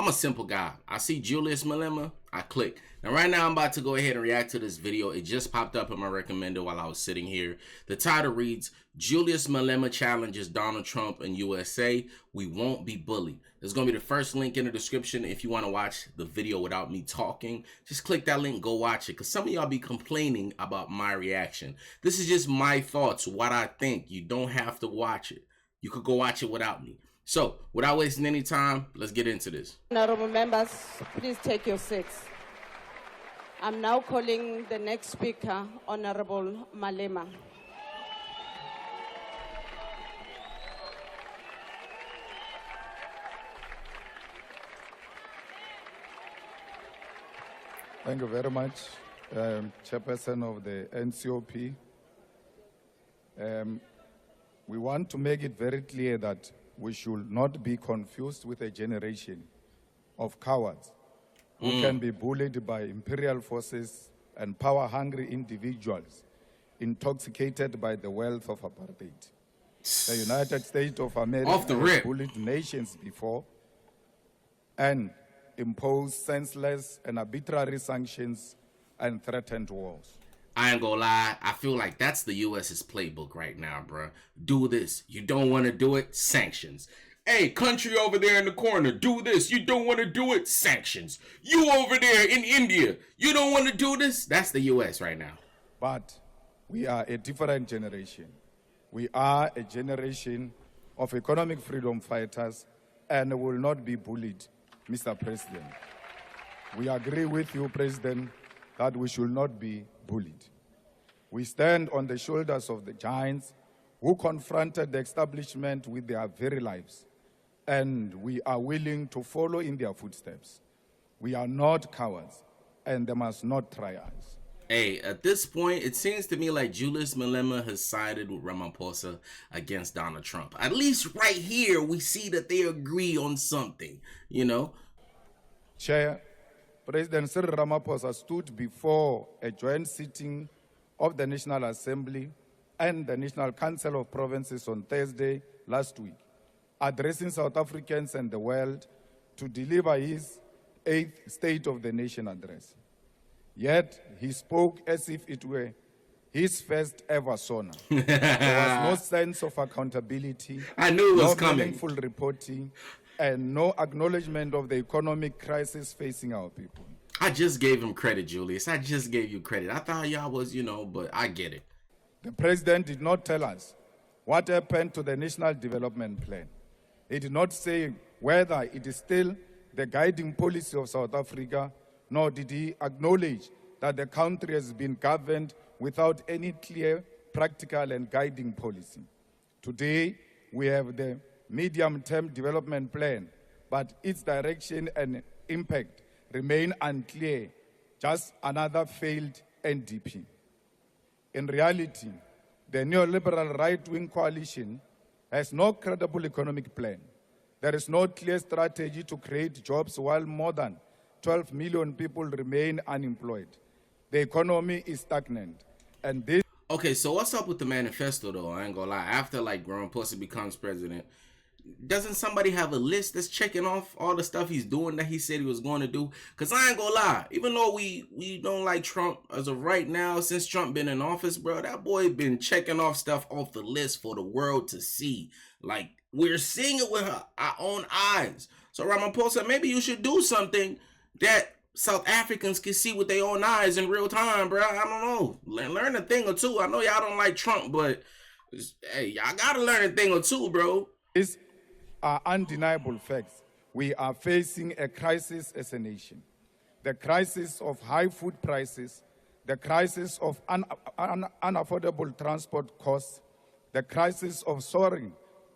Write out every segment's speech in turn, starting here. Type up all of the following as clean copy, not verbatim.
I'm a simple guy. I see Julius Malema, I click. Now right now I'm about to go ahead and react to this video. It just popped up in my recommender while I was sitting here. The title reads, Julius Malema challenges Donald Trump and USA. We won't be bullied. There's going to be the first link in the description if you want to watch the video without me talking. Just click that link, go watch it. Because some of y'all be complaining about my reaction. This is just my thoughts, what I think. You don't have to watch it. You could go watch it without me. So, without wasting any time, let's get into this. Honorable members, please take your seats. I'm now calling the next speaker, Honorable Malema. Thank you very much, Chairperson of the NCOP. We want to make it very clear that we should not be confused with a generation of cowards who can be bullied by imperial forces and power-hungry individuals intoxicated by the wealth of apartheid. The United States of America has bullied nations before and imposed senseless and arbitrary sanctions and threatened wars. I ain't gonna lie, I feel like that's the US's playbook right now, bro. Do this. You don't want to do it? Sanctions. Hey, country over there in the corner, do this. You don't want to do it? Sanctions. You over there in India, you don't want to do this? That's the US right now. But we are a different generation. We are a generation of economic freedom fighters and will not be bullied, Mr. President. We agree with you, President, that we should not be bullied. We stand on the shoulders of the giants who confronted the establishment with their very lives, and we are willing to follow in their footsteps. We are not cowards, and they must not try us. Hey, at this point, it seems to me like Julius Malema has sided with Ramaphosa against Donald Trump. At least right here, we see that they agree on something, you know? Chair, President Cyril Ramaphosa stood before a joint sitting of the National Assembly and the National Council of Provinces on Thursday last week, addressing South Africans and the world to deliver his 8th State of the Nation address. Yet he spoke as if it were his first ever SONA. There was no sense of accountability. I knew it was coming. No meaningful reporting, and no acknowledgement of the economic crisis facing our people. I just gave him credit, Julius. I just gave you credit. I thought y'all was, but I get it. The president did not tell us what happened to the National Development Plan. He did not say whether it is still the guiding policy of South Africa, nor did he acknowledge that the country has been governed without any clear, practical, and guiding policy. Today, we have the medium-term development plan, but its direction and impact remain unclear, just another failed NDP. In reality, the neoliberal right-wing coalition has no credible economic plan. There is no clear strategy to create jobs while more than 12 million people remain unemployed. The economy is stagnant, and this... Okay, so what's up with the manifesto, though? I ain't gonna lie. After, Ramaphosa becomes president, doesn't somebody have a list that's checking off all the stuff he's doing that he said he was going to do? Because I ain't gonna lie, even though we don't like Trump as of right now, since Trump been in office, bro, that boy been checking off stuff off the list for the world to see. Like, we're seeing it with our own eyes. So Ramaphosa, maybe you should do something that South Africans can see with their own eyes in real time, bro. I don't know. Learn a thing or two. I know y'all don't like Trump, but hey, y'all gotta learn a thing or two, bro. These are undeniable facts. We are facing a crisis as a nation. The crisis of high food prices, the crisis of unaffordable transport costs, the crisis of soaring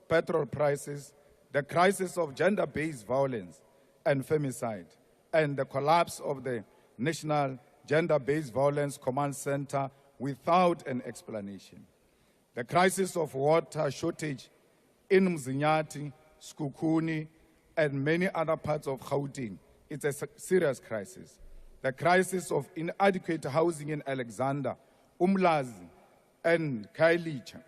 petrol prices, the crisis of gender-based violence and femicide, and the collapse of the National Gender-Based Violence Command Center without an explanation. The crisis of water shortage in Mzinyati, Skukuni, and many other parts of Gauteng. It's a serious crisis. The crisis of inadequate housing in Alexander, Umlazi, and Khayelitsha.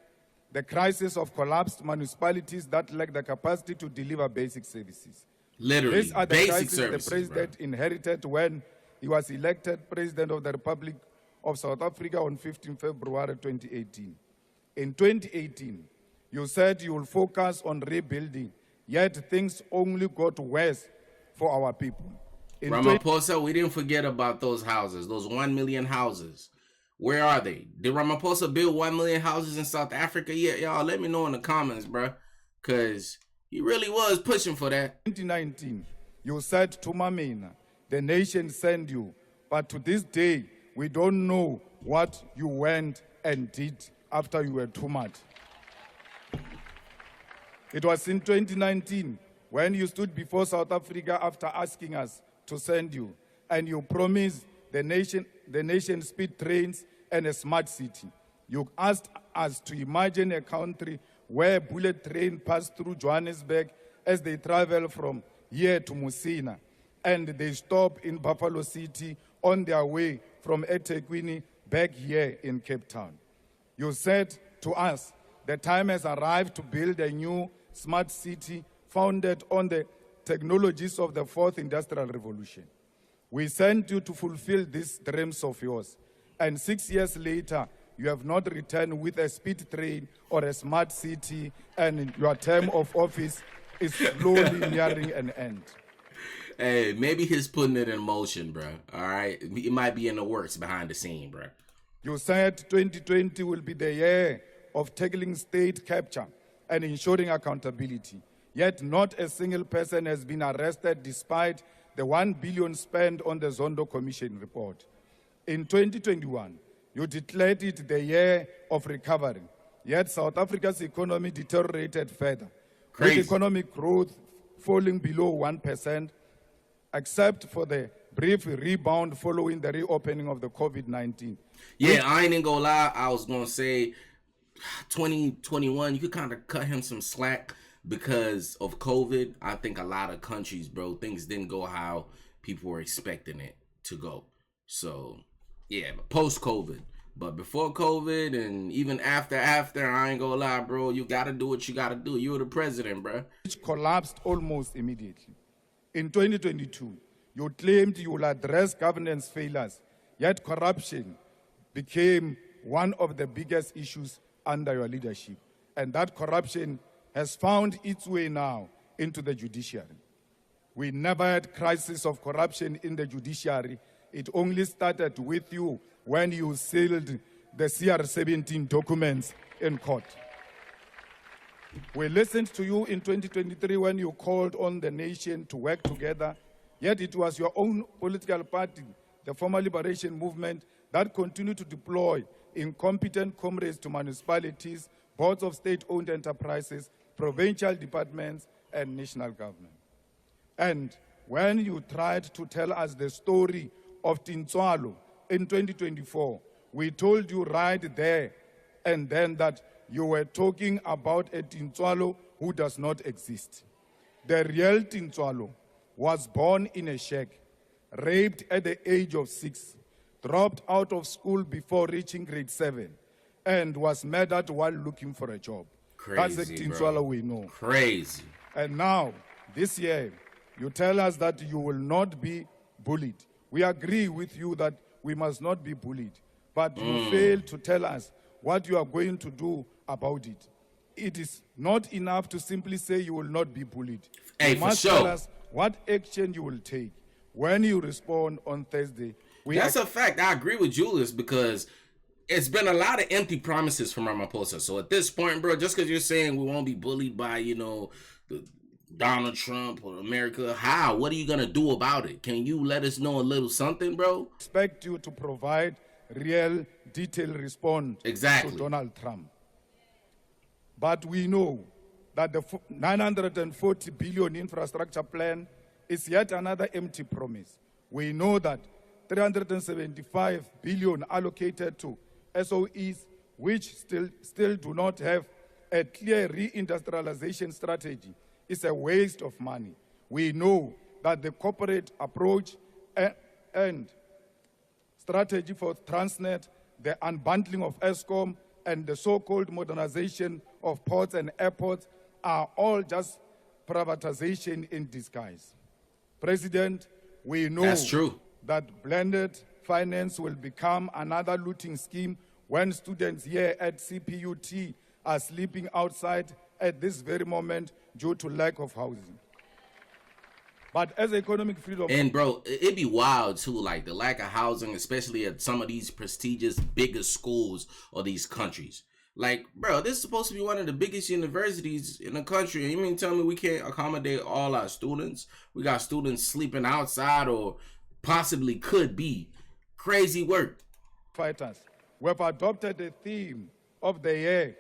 The crisis of collapsed municipalities that lack the capacity to deliver basic services. Literally, These are the basic crises the services, president inherited when he was elected President of the Republic of South Africa on 15 February 2018. In 2018, you said you will focus on rebuilding, yet things only got worse for our people. In Ramaphosa, we didn't forget about those houses, those 1 million houses. Where are they? Did Ramaphosa build 1 million houses in South Africa yet? Y'all let me know in the comments, bruh. Because he really was pushing for that. 2019, you said to Mamina, the nation sent you, but to this day, we don't know what you went and did after you were too much. It was in 2019 when you stood before South Africa after asking us to send you, and you promised the nation speed trains and a smart city. You asked us to imagine a country where bullet trains pass through Johannesburg as they travel from here to Musina, and they stop in Buffalo City on their way from eThekwini back here in Cape Town. You said to us, the time has arrived to build a new smart city founded on the technologies of the fourth industrial revolution. We sent you to fulfill these dreams of yours, and 6 years later, you have not returned with a speed train or a smart city, and your term of office is slowly nearing an end. Hey, maybe he's putting it in motion, bro. All right? It might be in the works behind the scene, bro. You said 2020 will be the year of tackling state capture and ensuring accountability. Yet not a single person has been arrested despite the 1 billion spent on the Zondo Commission report. In 2021, you declared it the year of recovery. Yet South Africa's economy deteriorated further. Crazy. With economic growth falling below 1%, except for the brief rebound following the reopening of the COVID-19. Yeah, I ain't gonna lie. I was gonna say 2021, you could kind of cut him some slack because of COVID. I think a lot of countries, bro, things didn't go how people were expecting it to go. So, yeah, post-COVID. But before COVID and even after, I ain't gonna lie, bro, you gotta do what you gotta do. You're the president, bro. Which collapsed almost immediately. In 2022, you claimed you will address governance failures, yet corruption became one of the biggest issues under your leadership. And that corruption has found its way now into the judiciary. We never had crisis of corruption in the judiciary. It only started with you when you sealed the CR17 documents in court. We listened to you in 2023 when you called on the nation to work together, yet it was your own political party, the Former Liberation Movement, that continued to deploy incompetent comrades to municipalities, boards of state-owned enterprises, provincial departments, and national government. And when you tried to tell us the story of Tintswalo in 2024, we told you right there and then that you were talking about a Tintswalo who does not exist. The real Tintswalo was born in a shack, raped at the age of 6, dropped out of school before reaching grade 7, and was murdered while looking for a job. Crazy, that's the Tintswalo we know. Crazy. And now, this year, you tell us that you will not be bullied. We agree with you that we must not be bullied, but you fail to tell us what you are going to do about it. It is not enough to simply say you will not be bullied. Hey, you must for sure. tell us what action you will take when you respond on Thursday. That's a fact. I agree with Julius because it's been a lot of empty promises from Ramaphosa. So at this point, bro, just because you're saying we won't be bullied by, Donald Trump or America, how? What are you going to do about it? Can you let us know a little something, bro? Expect you to provide real, detailed response Exactly. to Donald Trump. But we know that the 940 billion infrastructure plan is yet another empty promise. We know that 375 billion allocated to SOEs, which still do not have a clear reindustrialization strategy, is a waste of money. We know that the corporate approach and strategy for Transnet, the unbundling of Eskom, and the so-called modernization of ports and airports are all just privatization in disguise. President, we know That's true. that blended finance will become another looting scheme when students here at CPUT are sleeping outside at this very moment due to lack of housing. But as economic freedom... And bro, it'd be wild too, like the lack of housing, especially at some of these prestigious, bigger schools or these countries. Like, bro, this is supposed to be one of the biggest universities in the country. And you mean tell me we can't accommodate all our students? We got students sleeping outside or possibly could be. Crazy work. Fighters. We have adopted the theme of the year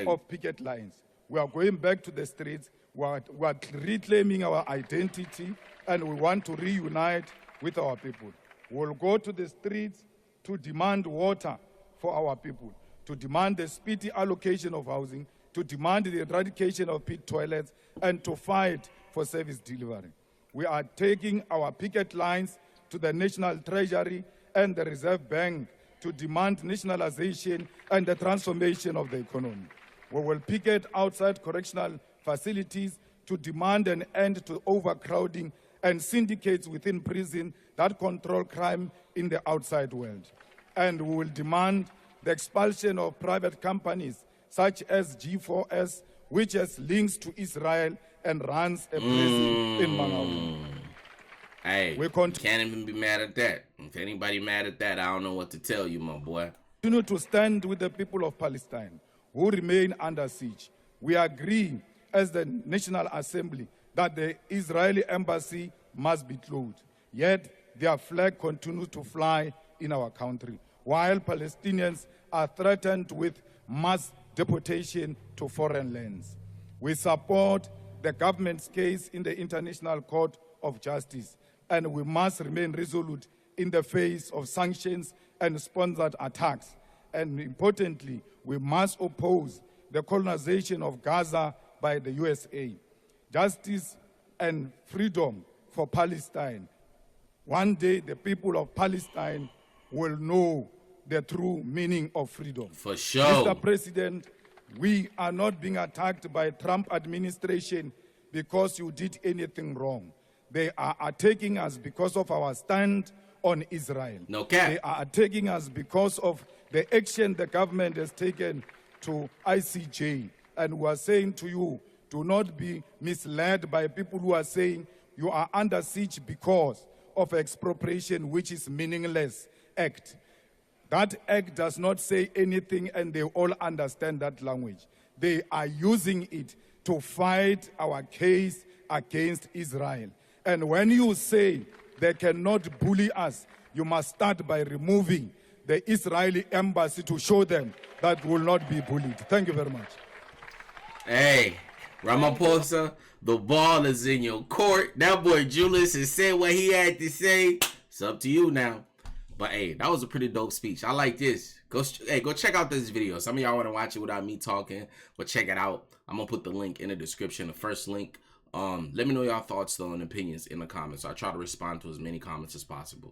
of picket lines. We are going back to the streets. We are reclaiming our identity, and we want to reunite with our people. We'll go to the streets to demand water for our people, to demand the speedy allocation of housing, to demand the eradication of pit toilets, and to fight for service delivery. We are taking our picket lines to the National Treasury and the Reserve Bank to demand nationalization and the transformation of the economy. We will picket outside correctional facilities to demand an end to overcrowding and syndicates within prison that control crime in the outside world. And we will demand the expulsion of private companies such as G4S, which has links to Israel and runs a prison in Malawi. Hey, we can't even be mad at that. If anybody mad at that, I don't know what to tell you, my boy. Continue to stand with the people of Palestine who remain under siege. We agree as the National Assembly that the Israeli embassy must be closed. Yet their flag continues to fly in our country, while Palestinians are threatened with mass deportation to foreign lands. We support the government's case in the International Court of Justice, and we must remain resolute in the face of sanctions and sponsored attacks. And importantly, we must oppose the colonization of Gaza by the USA. Justice and freedom for Palestine. One day, the people of Palestine will know the true meaning of freedom. For sure. Mr. President, we are not being attacked by Trump administration because you did anything wrong. They are attacking us because of our stand on Israel. No cap. They are attacking us because of the action the government has taken to ICJ. And we are saying to you, do not be misled by people who are saying you are under siege because of expropriation, which is meaningless act. That act does not say anything, and they all understand that language. They are using it to fight our case against Israel. And when you say they cannot bully us, you must start by removing the Israeli embassy to show them that will not be bullied. Thank you very much. Hey, Ramaphosa, the ball is in your court. That boy Julius has said what he had to say. It's up to you now. But hey, that was a pretty dope speech. I like this. Go check out this video. Some of y'all want to watch it without me talking, but check it out. I'm gonna put the link in the description, the first link. Let me know your thoughts though and opinions in the comments. I try to respond to as many comments as possible.